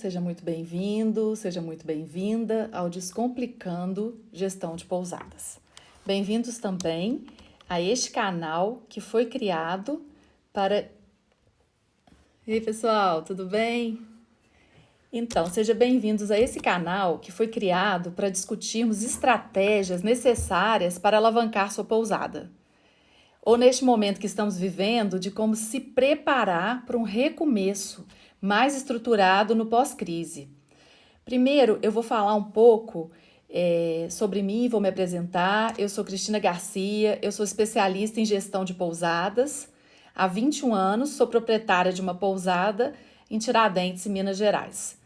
Seja muito bem-vindo, seja muito bem-vinda ao Descomplicando Gestão de Pousadas. Bem-vindos também a este canal que foi criado para... E aí, pessoal, tudo bem? Então, sejam bem-vindos a esse canal que foi criado para discutirmos estratégias necessárias para alavancar sua pousada. Ou neste momento que estamos vivendo, de como se preparar para um recomeço mais estruturado no pós-crise. Primeiro, eu vou falar um pouco sobre mim, vou me apresentar. Eu sou Cristina Garcia, eu sou especialista em gestão de pousadas. Há 21 anos, sou proprietária de uma pousada em Tiradentes, Minas Gerais.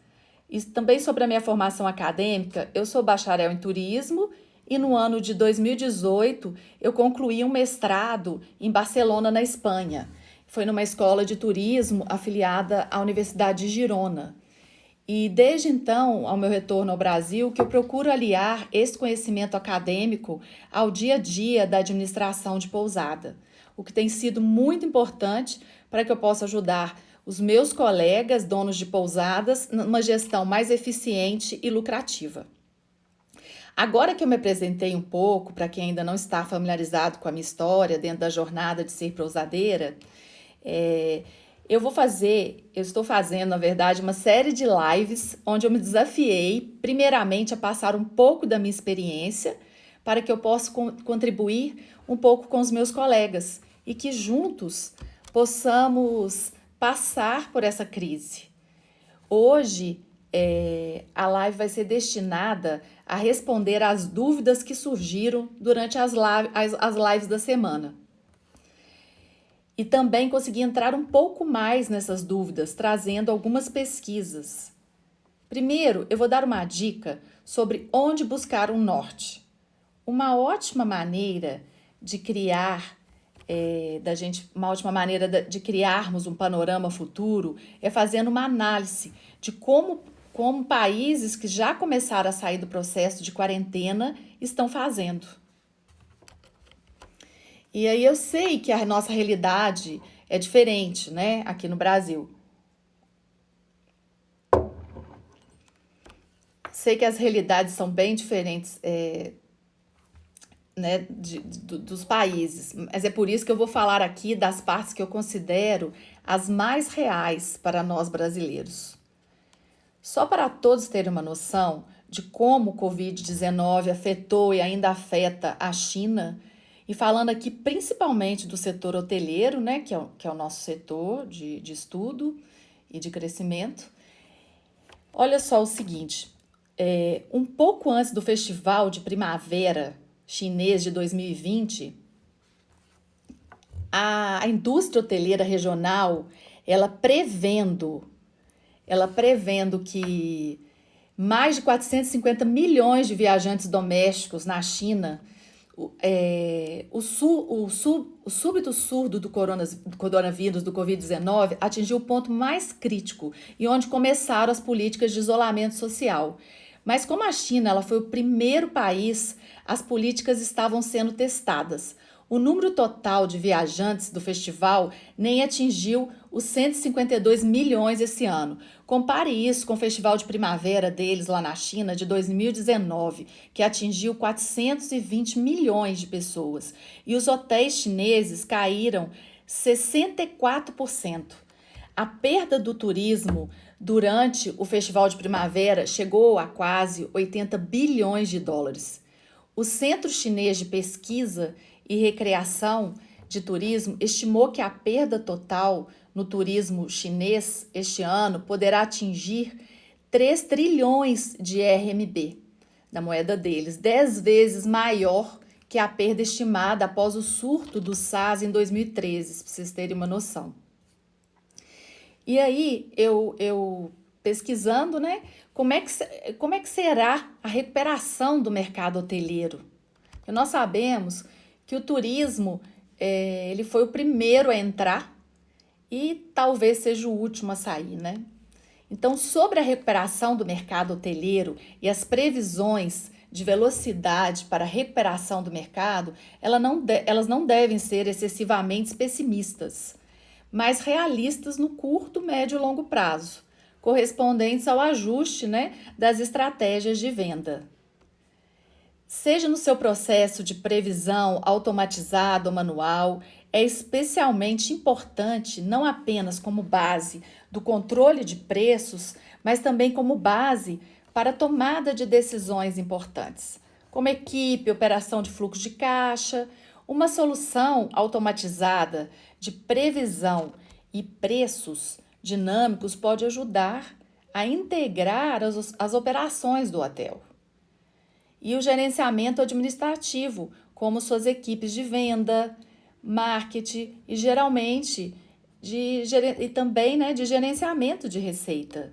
E também sobre a minha formação acadêmica, eu sou bacharel em turismo e no ano de 2018 eu concluí um mestrado em Barcelona, na Espanha. Foi numa escola de turismo afiliada à Universidade de Girona. E desde então, ao meu retorno ao Brasil, que eu procuro aliar esse conhecimento acadêmico ao dia a dia da administração de pousada, o que tem sido muito importante para que eu possa ajudar os meus colegas, donos de pousadas, numa gestão mais eficiente e lucrativa. Agora que eu me apresentei um pouco, para quem ainda não está familiarizado com a minha história dentro da jornada de ser pousadeira, eu estou fazendo, na verdade, uma série de lives onde eu me desafiei, primeiramente, a passar um pouco da minha experiência para que eu possa contribuir um pouco com os meus colegas e que juntos possamos passar por essa crise. Hoje, a live vai ser destinada a responder às dúvidas que surgiram durante as lives da semana. E também consegui entrar um pouco mais nessas dúvidas, trazendo algumas pesquisas. Primeiro, eu vou dar uma dica sobre onde buscar um norte. Uma ótima maneira de criar, de criarmos um panorama futuro é fazendo uma análise de como países que já começaram a sair do processo de quarentena estão fazendo. E aí eu sei que a nossa realidade é diferente, né, aqui no Brasil. Sei que as realidades são bem diferentes, né, dos países, mas é por isso que eu vou falar aqui das partes que eu considero as mais reais para nós brasileiros. Só para todos terem uma noção de como o Covid-19 afetou e ainda afeta a China, e falando aqui principalmente do setor hoteleiro, né, que é o nosso setor de estudo e de crescimento. Olha só o seguinte, um pouco antes do Festival de Primavera Chinês de 2020, a indústria hoteleira regional, ela prevendo que mais de 450 milhões de viajantes domésticos na China, o súbito surdo do coronavírus, do Covid-19, atingiu o ponto mais crítico e onde começaram as políticas de isolamento social. Mas como a China ela foi o primeiro país, as políticas estavam sendo testadas. O número total de viajantes do festival nem atingiu os 152 milhões esse ano. Compare isso com o festival de primavera deles lá na China de 2019, que atingiu 420 milhões de pessoas. E os hotéis chineses caíram 64%. A perda do turismo durante o festival de primavera chegou a quase 80 bilhões de dólares. O Centro Chinês de Pesquisa e Recreação de Turismo estimou que a perda total no turismo chinês este ano poderá atingir 3 trilhões de RMB, da moeda deles, 10 vezes maior que a perda estimada após o surto do SARS em 2013, para vocês terem uma noção. E aí, eu pesquisando, né, como é que será a recuperação do mercado hoteleiro? Porque nós sabemos que o turismo ele foi o primeiro a entrar e talvez seja o último a sair, né? Então, sobre a recuperação do mercado hoteleiro e as previsões de velocidade para a recuperação do mercado, elas não devem ser excessivamente pessimistas, mas realistas no curto, médio e longo prazo. correspondentes ao ajuste, né, das estratégias de venda. Seja no seu processo de previsão automatizado ou manual, é especialmente importante não apenas como base do controle de preços, mas também como base para a tomada de decisões importantes, como equipe, operação de fluxo de caixa. Uma solução automatizada de previsão e preços dinâmicos pode ajudar a integrar as operações do hotel. E o gerenciamento administrativo, como suas equipes de venda, marketing e geralmente e também, né, de gerenciamento de receita.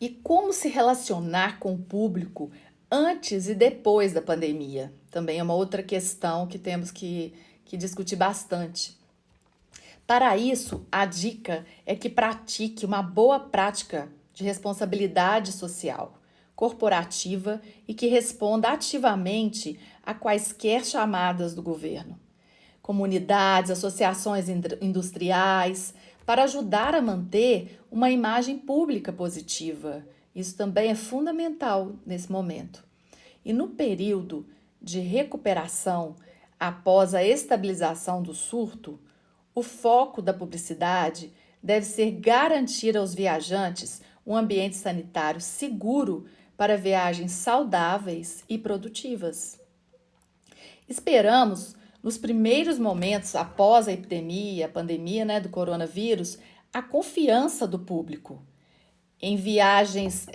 E como se relacionar com o público antes e depois da pandemia? Também é uma outra questão que temos que discutir bastante. Para isso, a dica é que pratique uma boa prática de responsabilidade social, corporativa e que responda ativamente a quaisquer chamadas do governo, comunidades, associações industriais, para ajudar a manter uma imagem pública positiva. Isso também é fundamental nesse momento. E no período de recuperação após a estabilização do surto, o foco da publicidade deve ser garantir aos viajantes um ambiente sanitário seguro para viagens saudáveis e produtivas. Esperamos, nos primeiros momentos após a pandemia, né, do coronavírus, a confiança do público em viagens,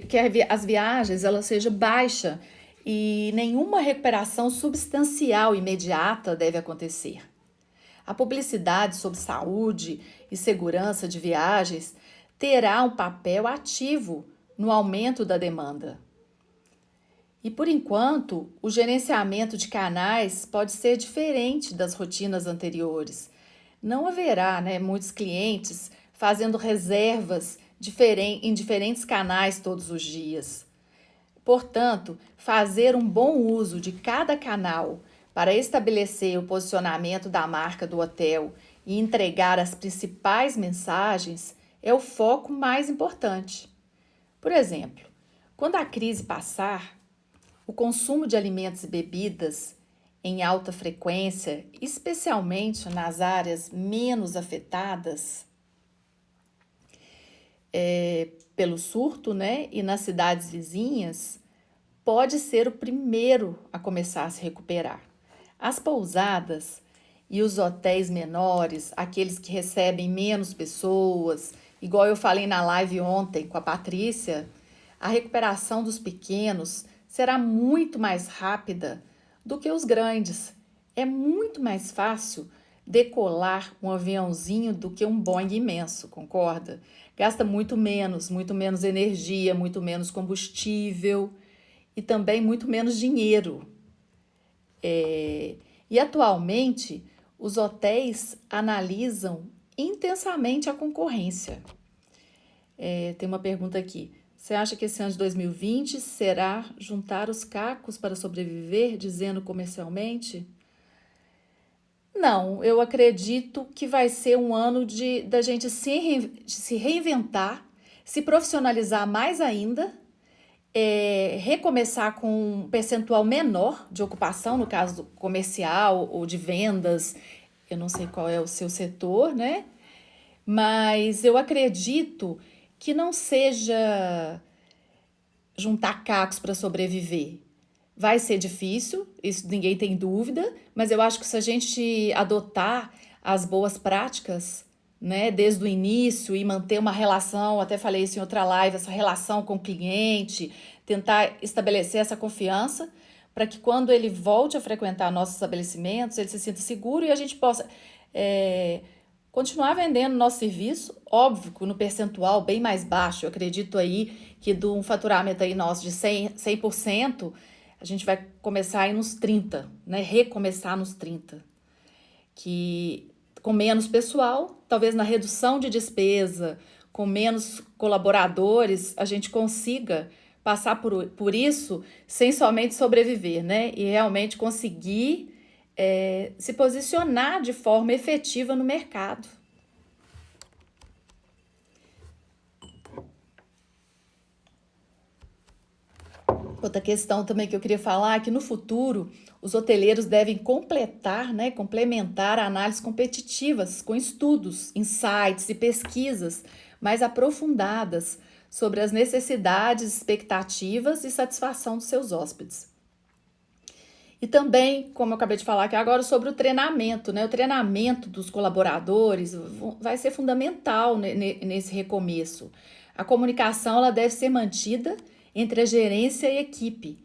que as viagens ela seja baixa e nenhuma recuperação substancial imediata deve acontecer. A publicidade sobre saúde e segurança de viagens terá um papel ativo no aumento da demanda. E, por enquanto, o gerenciamento de canais pode ser diferente das rotinas anteriores. Não haverá, né, muitos clientes fazendo reservas em diferentes canais todos os dias. Portanto, fazer um bom uso de cada canal para estabelecer o posicionamento da marca do hotel e entregar as principais mensagens é o foco mais importante. Por exemplo, quando a crise passar, o consumo de alimentos e bebidas em alta frequência, especialmente nas áreas menos afetadas pelo surto, né, e nas cidades vizinhas, pode ser o primeiro a começar a se recuperar. As pousadas e os hotéis menores, aqueles que recebem menos pessoas, igual eu falei na live ontem com a Patrícia, a recuperação dos pequenos será muito mais rápida do que os grandes. É muito mais fácil decolar um aviãozinho do que um Boeing imenso, concorda? Gasta muito menos energia, muito menos combustível e também muito menos dinheiro. E atualmente, os hotéis analisam intensamente a concorrência. Tem uma pergunta aqui. Você acha que esse ano de 2020 será juntar os cacos para sobreviver, dizendo comercialmente? Não, eu acredito que vai ser um ano da gente se reinventar, se profissionalizar mais ainda, recomeçar com um percentual menor de ocupação, no caso comercial ou de vendas. Eu não sei qual é o seu setor, né? Mas eu acredito que não seja juntar cacos para sobreviver. Vai ser difícil, isso ninguém tem dúvida, mas eu acho que se a gente adotar as boas práticas, né, desde o início e manter uma relação, até falei isso em outra live, essa relação com o cliente, tentar estabelecer essa confiança para que quando ele volte a frequentar nossos estabelecimentos, ele se sinta seguro e a gente possa continuar vendendo nosso serviço, óbvio, no percentual bem mais baixo. Eu acredito aí que de um faturamento aí nosso de 100%, a gente vai começar aí nos 30%, né? Recomeçar nos 30%. Que com menos pessoal, talvez na redução de despesa, com menos colaboradores, a gente consiga passar por isso sem somente sobreviver, né? E realmente conseguir se posicionar de forma efetiva no mercado. Outra questão também que eu queria falar é que no futuro os hoteleiros devem complementar análises competitivas com estudos, insights e pesquisas mais aprofundadas sobre as necessidades, expectativas e satisfação dos seus hóspedes. E também, como eu acabei de falar aqui agora, sobre o treinamento, né? O treinamento dos colaboradores vai ser fundamental nesse recomeço. A comunicação ela deve ser mantida entre a gerência e a equipe,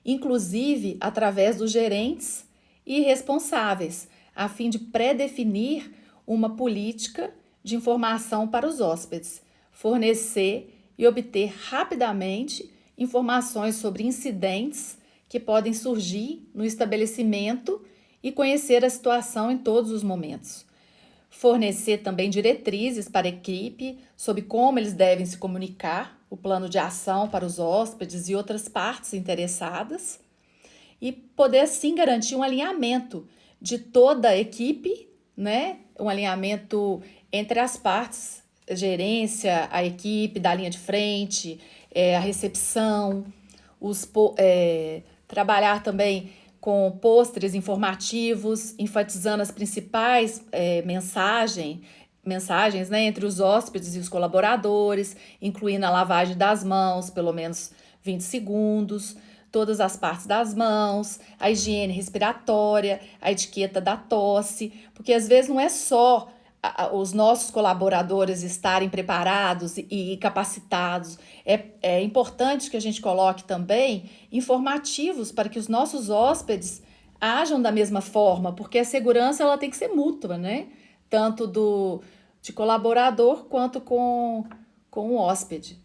inclusive através dos gerentes e responsáveis, a fim de pré-definir uma política de informação para os hóspedes, fornecer e obter rapidamente informações sobre incidentes que podem surgir no estabelecimento e conhecer a situação em todos os momentos. Fornecer também diretrizes para a equipe sobre como eles devem se comunicar, o plano de ação para os hóspedes e outras partes interessadas, e poder assim garantir um alinhamento de toda a equipe, né? Um alinhamento entre as partes, a gerência, a equipe da linha de frente, a recepção, trabalhar também com pôsteres informativos, enfatizando as principais mensagens, né, entre os hóspedes e os colaboradores, incluindo a lavagem das mãos, pelo menos 20 segundos, todas as partes das mãos, a higiene respiratória, a etiqueta da tosse, porque às vezes não é só os nossos colaboradores estarem preparados e capacitados. É importante que a gente coloque também informativos para que os nossos hóspedes ajam da mesma forma, porque a segurança ela tem que ser mútua, né? Tanto de colaborador quanto com o hóspede.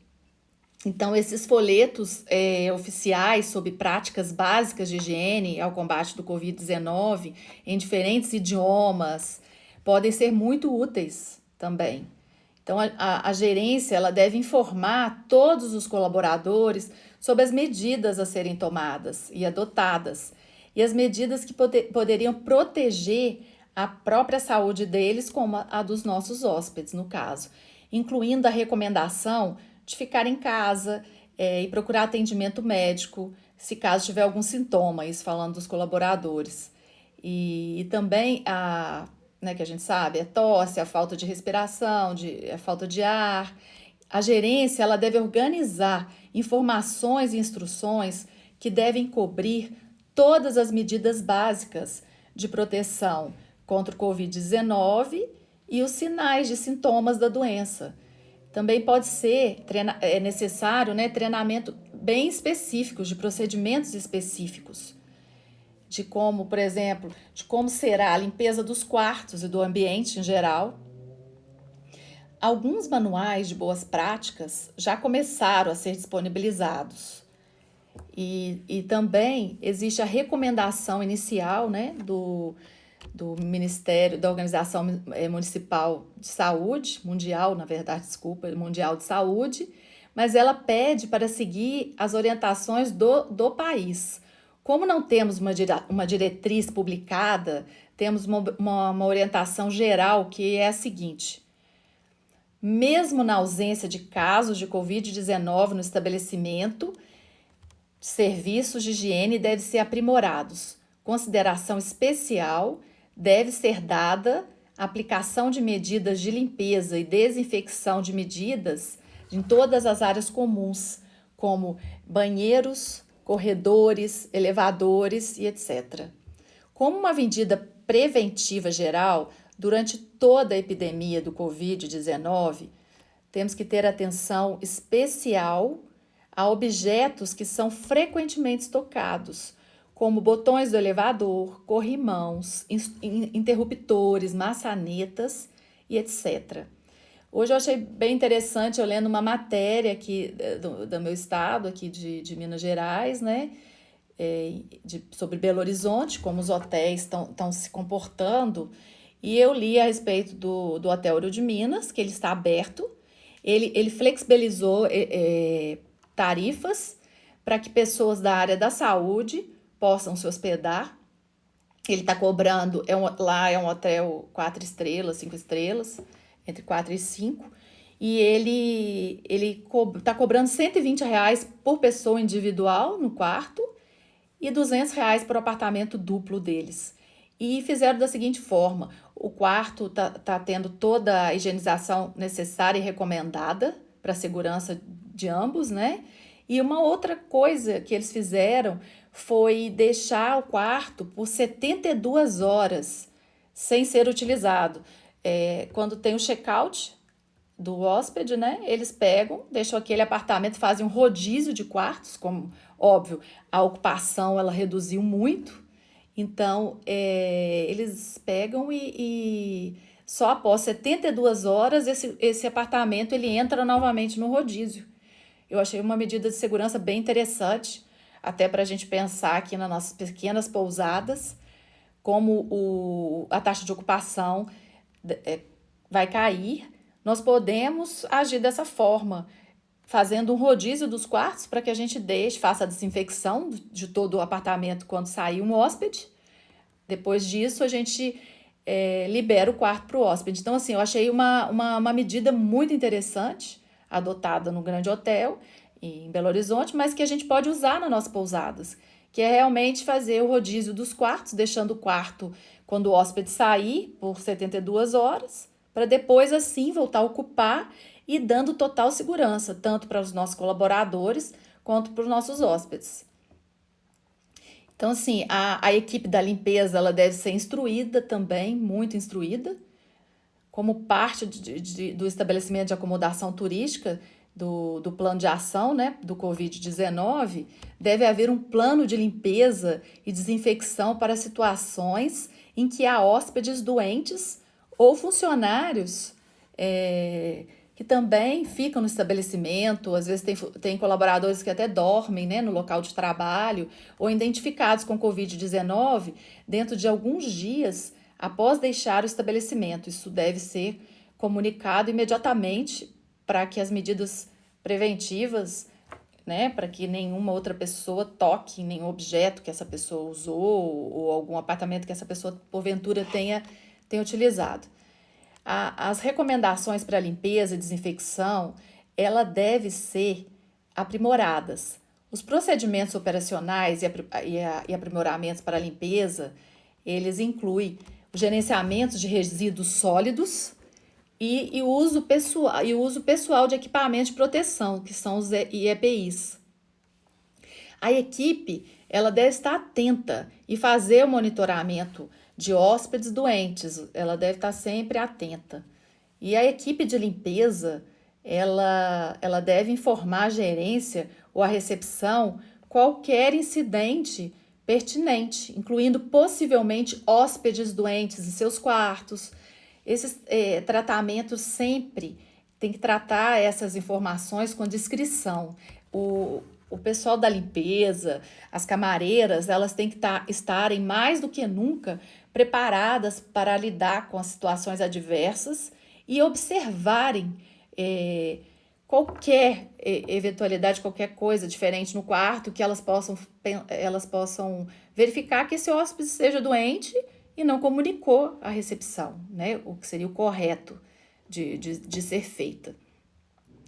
Então, esses folhetos oficiais sobre práticas básicas de higiene ao combate do Covid-19 em diferentes idiomas podem ser muito úteis também. Então, a gerência ela deve informar todos os colaboradores sobre as medidas a serem tomadas e adotadas e as medidas que poderiam proteger a própria saúde deles, como a dos nossos hóspedes, no caso, incluindo a recomendação de ficar em casa e procurar atendimento médico, se caso tiver algum sintoma, isso falando dos colaboradores. E também que a gente sabe, a tosse, a falta de respiração, a falta de ar. A gerência ela deve organizar informações e instruções que devem cobrir todas as medidas básicas de proteção contra o Covid-19 e os sinais de sintomas da doença. Também pode ser necessário treinamento bem específico, de procedimentos específicos, de como, por exemplo, de como será a limpeza dos quartos e do ambiente em geral. Alguns manuais de boas práticas já começaram a ser disponibilizados. E também existe a recomendação inicial, né, do Ministério, da Organização Municipal de Saúde, Mundial de Saúde, mas ela pede para seguir as orientações do país. Como não temos uma diretriz publicada, temos uma orientação geral que é a seguinte: mesmo na ausência de casos de Covid-19 no estabelecimento, serviços de higiene devem ser aprimorados. Consideração especial deve ser dada à aplicação de medidas de limpeza e desinfecção de medidas em todas as áreas comuns, como banheiros, corredores, elevadores e etc. Como uma medida preventiva geral, durante toda a epidemia do Covid-19, temos que ter atenção especial a objetos que são frequentemente tocados, como botões do elevador, corrimãos, interruptores, maçanetas e etc. Hoje eu achei bem interessante, eu lendo uma matéria aqui do meu estado, aqui de Minas Gerais, né? Sobre Belo Horizonte, como os hotéis estão se comportando, e eu li a respeito do Hotel Ouro de Minas, que ele está aberto, ele flexibilizou tarifas para que pessoas da área da saúde possam se hospedar Ele está cobrando, lá é um hotel 4 estrelas, 5 estrelas, entre 4 e 5, e ele tá cobrando R$ 120 por pessoa individual no quarto e R$ 200 por apartamento duplo deles. E fizeram da seguinte forma: o quarto tá tendo toda a higienização necessária e recomendada para a segurança de ambos, né? E uma outra coisa que eles fizeram foi deixar o quarto por 72 horas sem ser utilizado. Quando tem o check-out do hóspede, né? Eles pegam, deixam aquele apartamento, fazem um rodízio de quartos, como óbvio, a ocupação ela reduziu muito, então eles pegam e só após 72 horas esse apartamento ele entra novamente no rodízio. Eu achei uma medida de segurança bem interessante, até para a gente pensar aqui nas nossas pequenas pousadas, como a taxa de ocupação vai cair, nós podemos agir dessa forma, fazendo um rodízio dos quartos para que a gente faça a desinfecção de todo o apartamento quando sair um hóspede. Depois disso, a gente libera o quarto para o hóspede. Então, assim, eu achei uma medida muito interessante, adotada no Grande Hotel, em Belo Horizonte, mas que a gente pode usar nas nossas pousadas, que é realmente fazer o rodízio dos quartos, deixando o quarto quando o hóspede sair por 72 horas, para depois, assim, voltar a ocupar e dando total segurança, tanto para os nossos colaboradores quanto para os nossos hóspedes. Então, assim, a equipe da limpeza ela deve ser instruída também, muito instruída, como parte do estabelecimento de acomodação turística, do plano de ação, né, do Covid-19, deve haver um plano de limpeza e desinfecção para situações em que há hóspedes doentes ou funcionários que também ficam no estabelecimento, às vezes tem colaboradores que até dormem, né, no local de trabalho, ou identificados com Covid-19 dentro de alguns dias após deixar o estabelecimento. Isso deve ser comunicado imediatamente para que as medidas preventivas, né, para que nenhuma outra pessoa toque em nenhum objeto que essa pessoa usou ou algum apartamento que essa pessoa porventura tenha utilizado. As recomendações para limpeza e desinfecção, ela deve ser aprimoradas. Os procedimentos operacionais e aprimoramentos para a limpeza, eles incluem o gerenciamento de resíduos sólidos e o uso pessoal de equipamentos de proteção, que são os EPIs. A equipe ela deve estar atenta e fazer o monitoramento de hóspedes doentes, ela deve estar sempre atenta. E a equipe de limpeza, ela deve informar a gerência ou a recepção qualquer incidente pertinente, incluindo possivelmente hóspedes doentes em seus quartos. Esses tratamentos sempre tem que tratar essas informações com discrição. O pessoal da limpeza, as camareiras, elas têm que estarem mais do que nunca preparadas para lidar com as situações adversas e observarem qualquer eventualidade, qualquer coisa diferente no quarto, que elas possam verificar que esse hóspede seja doente e não comunicou à recepção, né? O que seria o correto de ser feita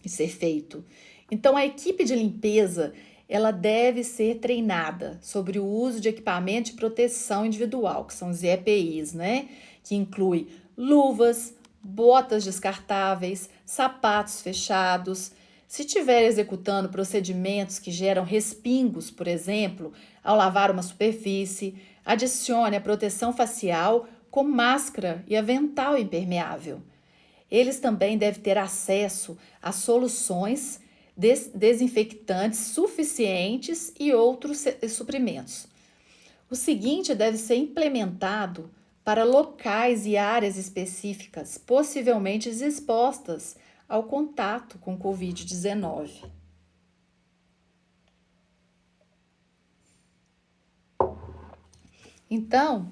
e ser feito. Então, a equipe de limpeza ela deve ser treinada sobre o uso de equipamento de proteção individual, que são os EPIs, né? Que inclui luvas, botas descartáveis, sapatos fechados. Se estiver executando procedimentos que geram respingos, por exemplo, ao lavar uma superfície, adicione a proteção facial com máscara e avental impermeável. Eles também devem ter acesso a soluções desinfectantes suficientes e outros suprimentos. O seguinte deve ser implementado para locais e áreas específicas, possivelmente expostas ao contato com Covid-19. Então,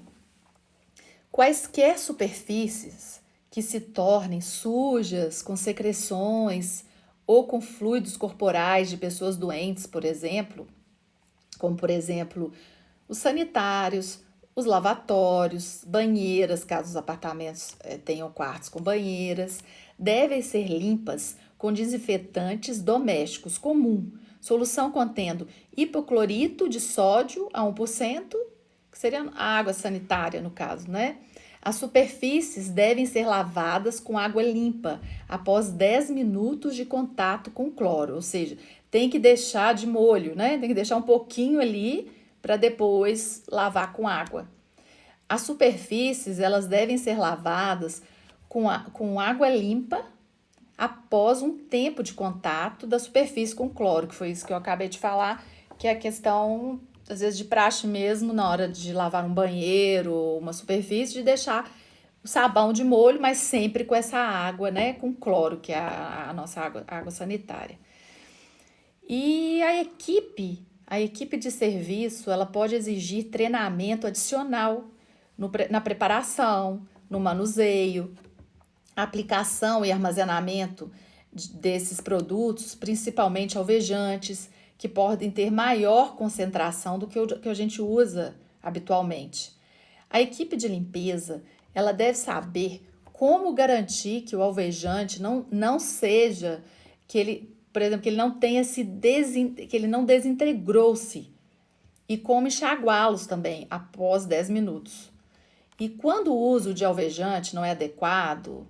quaisquer superfícies que se tornem sujas com secreções ou com fluidos corporais de pessoas doentes, por exemplo, como por exemplo os sanitários, os lavatórios, banheiras, caso os apartamentos tenham quartos com banheiras, devem ser limpas com desinfetantes domésticos comum, solução contendo hipoclorito de sódio a 1%, que seria a água sanitária no caso, né? As superfícies devem ser lavadas com água limpa após 10 minutos de contato com cloro, ou seja, tem que deixar de molho, né? Tem que deixar um pouquinho ali para depois lavar com água. As superfícies, elas devem ser lavadas com água limpa após um tempo de contato da superfície com cloro, que foi isso que eu acabei de falar, que é a questão, às vezes, de praxe mesmo, na hora de lavar um banheiro ou uma superfície, de deixar o sabão de molho, mas sempre com essa água, né, com cloro, que é a nossa água sanitária. E a equipe de serviço, ela pode exigir treinamento adicional na preparação, no manuseio, aplicação e armazenamento desses produtos, principalmente alvejantes, que podem ter maior concentração do que o que a gente usa habitualmente. A equipe de limpeza, ela deve saber como garantir que o alvejante não seja, que ele, por exemplo, que ele não tenha que ele não desintegrou-se, e como enxaguá-los também após 10 minutos. E quando o uso de alvejante não é adequado,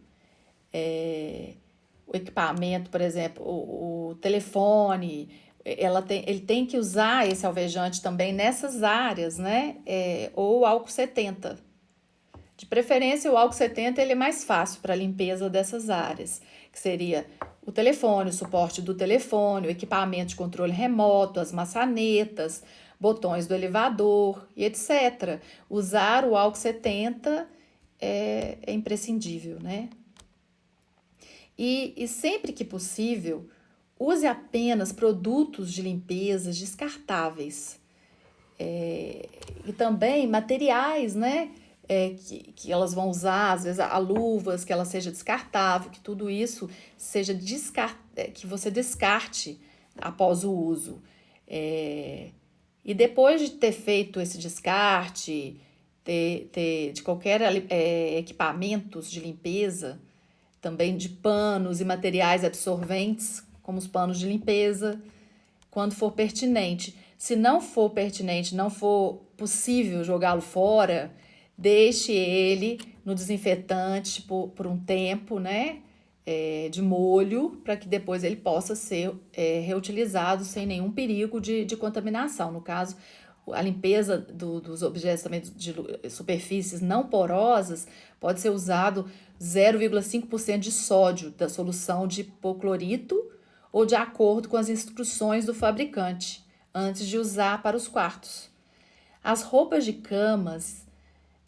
o equipamento, por exemplo, o telefone, ele tem que usar esse alvejante também nessas áreas, né? Ou álcool 70. De preferência, o álcool 70 ele é mais fácil para a limpeza dessas áreas, que seria o telefone, o suporte do telefone, o equipamento de controle remoto, as maçanetas, botões do elevador e etc. Usar o álcool 70 é imprescindível, né? E sempre que possível, use apenas produtos de limpeza descartáveis. E também materiais, né? Que elas vão usar, às vezes a luvas, que ela seja descartável, que tudo isso seja que você descarte após o uso. E depois de ter feito esse descarte, de qualquer equipamentos de limpeza, também de panos e materiais absorventes, como os panos de limpeza, quando for pertinente. Se não for pertinente, não for possível jogá-lo fora, deixe ele no desinfetante por um tempo, né? De molho, para que depois ele possa ser reutilizado sem nenhum perigo de contaminação. No caso, a limpeza dos objetos também de superfícies não porosas pode ser usado 0,5% de sódio da solução de hipoclorito ou de acordo com as instruções do fabricante, antes de usar para os quartos. As roupas de camas,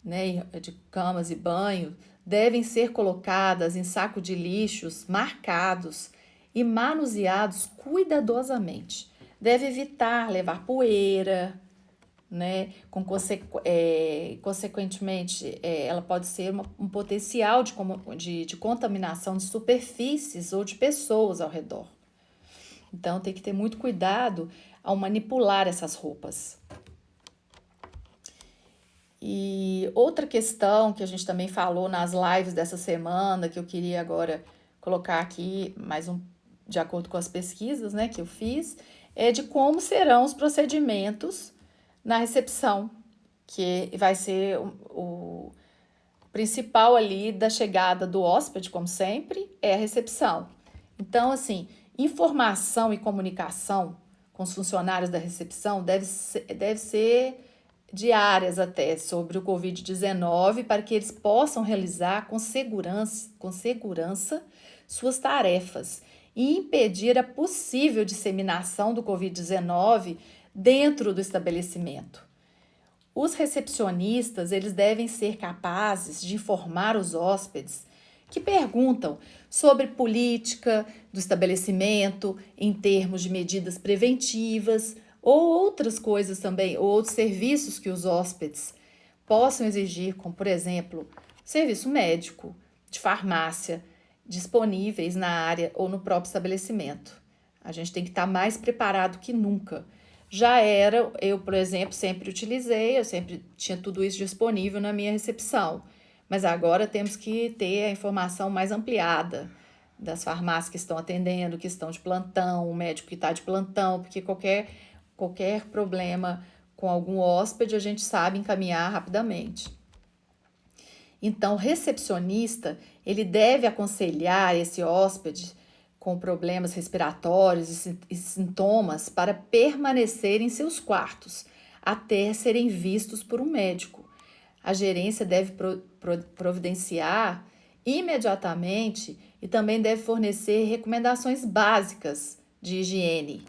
né, de camas e banho, devem ser colocadas em saco de lixos marcados e manuseados cuidadosamente. Deve evitar levar poeira, né? Consequentemente, ela pode ser um potencial de contaminação de superfícies ou de pessoas ao redor. Então, tem que ter muito cuidado ao manipular essas roupas. E outra questão que a gente também falou nas lives dessa semana, que eu queria agora colocar aqui, de acordo com as pesquisas, né, que eu fiz, é de como serão os procedimentos na recepção, que vai ser o principal ali da chegada do hóspede, como sempre, é a recepção. Então, assim, informação e comunicação com os funcionários da recepção deve ser diárias até sobre o Covid-19 para que eles possam realizar com segurança suas tarefas e impedir a possível disseminação do Covid-19 dentro do estabelecimento. Os recepcionistas, eles devem ser capazes de informar os hóspedes que perguntam sobre política do estabelecimento em termos de medidas preventivas ou outras coisas também, ou outros serviços que os hóspedes possam exigir, como, por exemplo, serviço médico, de farmácia, disponíveis na área ou no próprio estabelecimento. A gente tem que estar mais preparado que nunca, eu, por exemplo, sempre utilizei, eu sempre tinha tudo isso disponível na minha recepção. Mas agora temos que ter a informação mais ampliada das farmácias que estão atendendo, que estão de plantão, o médico que está de plantão, porque qualquer problema com algum hóspede a gente sabe encaminhar rapidamente. Então, o recepcionista, ele deve aconselhar esse hóspede com problemas respiratórios e sintomas para permanecer em seus quartos até serem vistos por um médico. A gerência deve providenciar imediatamente e também deve fornecer recomendações básicas de higiene.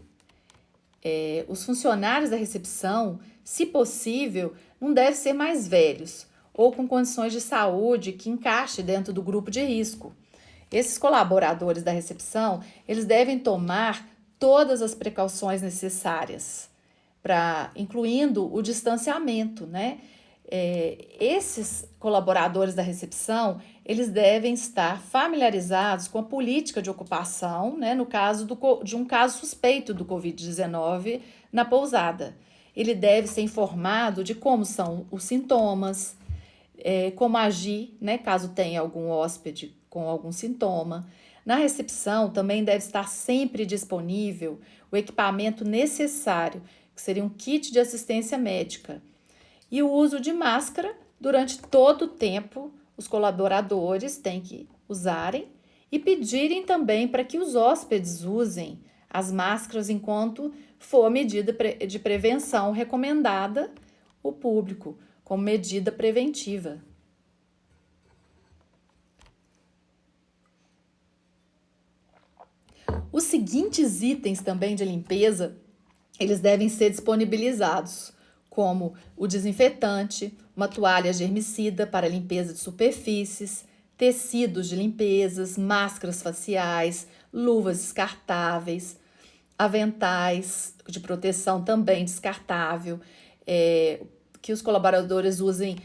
Os funcionários da recepção, se possível, não devem ser mais velhos ou com condições de saúde que encaixe dentro do grupo de risco. Esses colaboradores da recepção, eles devem tomar todas as precauções necessárias, incluindo o distanciamento, né? Esses colaboradores da recepção, eles devem estar familiarizados com a política de ocupação, né, no caso de um caso suspeito do Covid-19 na pousada. Ele deve ser informado de como são os sintomas, como agir, né, caso tenha algum hóspede com algum sintoma. Na recepção também deve estar sempre disponível o equipamento necessário, que seria um kit de assistência médica. E o uso de máscara durante todo o tempo, os colaboradores têm que usarem e pedirem também para que os hóspedes usem as máscaras enquanto for a medida de prevenção recomendada ao público, como medida preventiva. Os seguintes itens também de limpeza, eles devem ser disponibilizados, como o desinfetante, uma toalha germicida para limpeza de superfícies, tecidos de limpezas, máscaras faciais, luvas descartáveis, aventais de proteção também descartável, que os colaboradores usem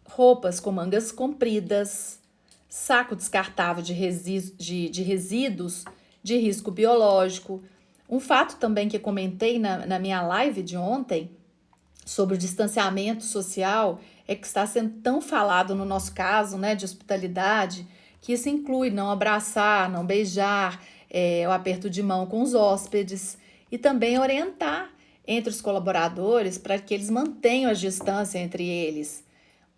roupas com mangas compridas, saco descartável de resíduos de risco biológico. Um fato também que comentei na minha live de ontem sobre o distanciamento social é que está sendo tão falado no nosso caso, né, de hospitalidade, que isso inclui não abraçar, não beijar, o aperto de mão com os hóspedes e também orientar entre os colaboradores para que eles mantenham a distância entre eles,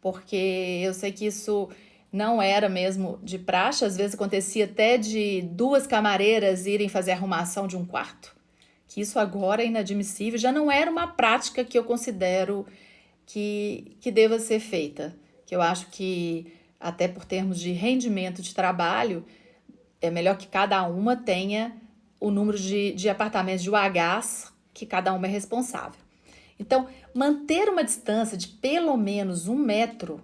porque eu sei que isso não era mesmo de praxe, às vezes acontecia até de 2 camareiras irem fazer a arrumação de um quarto, que isso agora é inadmissível, já não era uma prática que eu considero que deva ser feita, que eu acho que até por termos de rendimento de trabalho, é melhor que cada uma tenha o número de apartamentos de UHs que cada uma é responsável. Então, manter uma distância de pelo menos 1 metro,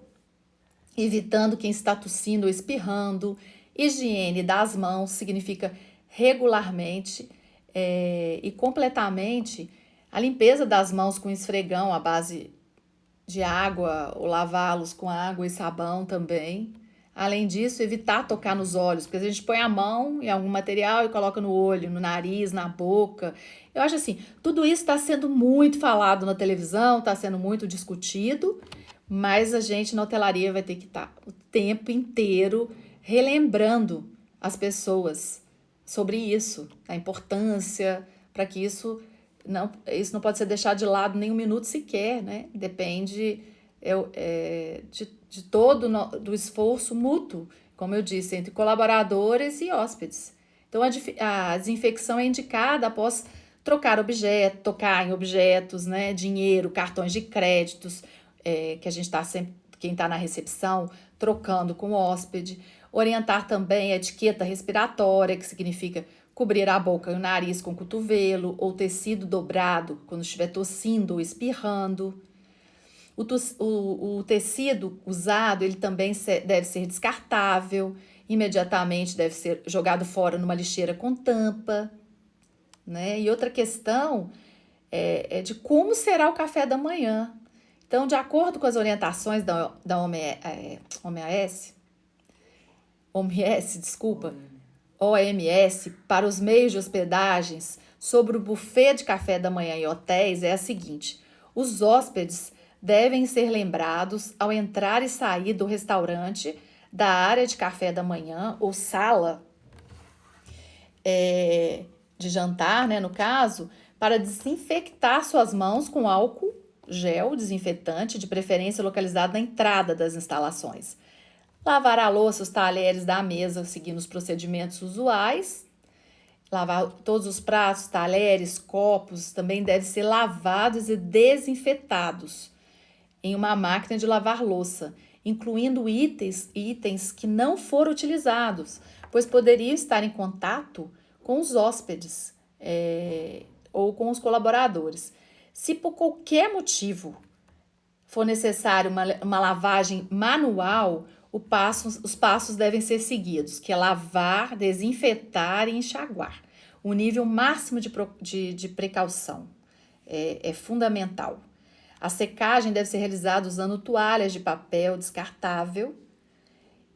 evitando quem está tossindo ou espirrando, higiene das mãos significa regularmente e completamente a limpeza das mãos com esfregão à base de água ou lavá-los com água e sabão também. Além disso, evitar tocar nos olhos, porque a gente põe a mão em algum material e coloca no olho, no nariz, na boca. Eu acho assim, tudo isso está sendo muito falado na televisão, está sendo muito discutido, mas a gente na hotelaria vai ter que estar o tempo inteiro relembrando as pessoas sobre isso, a importância para que isso não pode ser deixado de lado nem um minuto sequer, né? Depende de todo do esforço mútuo, como eu disse, entre colaboradores e hóspedes. Então, a desinfecção é indicada após tocar em objetos, né? Dinheiro, cartões de créditos, que a gente está sempre, quem está na recepção, trocando com o hóspede. Orientar também a etiqueta respiratória, que significa cobrir a boca e o nariz com o cotovelo ou tecido dobrado quando estiver tossindo ou espirrando. O tecido usado, ele também deve ser descartável, imediatamente deve ser jogado fora numa lixeira com tampa, né? E outra questão é de como será o café da manhã. Então, de acordo com as orientações da OMS, para os meios de hospedagens, sobre o buffet de café da manhã em hotéis é a seguinte: os hóspedes devem ser lembrados ao entrar e sair do restaurante, da área de café da manhã ou sala de jantar, né, no caso, para desinfectar suas mãos com álcool gel desinfetante, de preferência localizado na entrada das instalações. Lavar a louça, os talheres da mesa, seguindo os procedimentos usuais. Lavar todos os pratos, talheres, copos também devem ser lavados e desinfetados em uma máquina de lavar louça, incluindo itens que não foram utilizados, pois poderiam estar em contato com os hóspedes ou com os colaboradores. Se por qualquer motivo for necessário uma lavagem manual, os passos devem ser seguidos, que é lavar, desinfetar e enxaguar. O nível máximo de precaução é fundamental. A secagem deve ser realizada usando toalhas de papel descartável,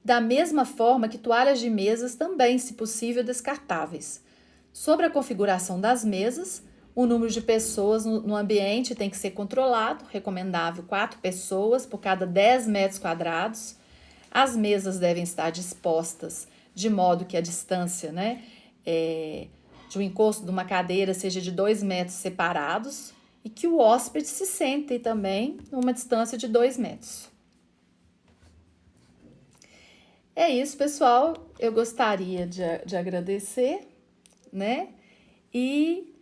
da mesma forma que toalhas de mesas também, se possível, descartáveis. Sobre a configuração das mesas, o número de pessoas no ambiente tem que ser controlado, recomendável 4 pessoas por cada 10 metros quadrados. As mesas devem estar dispostas de modo que a distância, de um encosto de uma cadeira seja de 2 metros separados e que o hóspede se sente também numa distância de 2 metros. É isso, pessoal. Eu gostaria de agradecer, E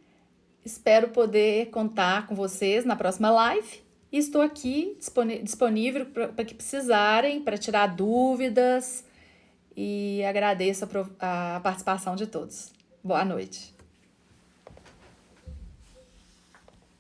espero poder contar com vocês na próxima live. E estou aqui disponível para que precisarem, para tirar dúvidas. E agradeço a participação de todos. Boa noite.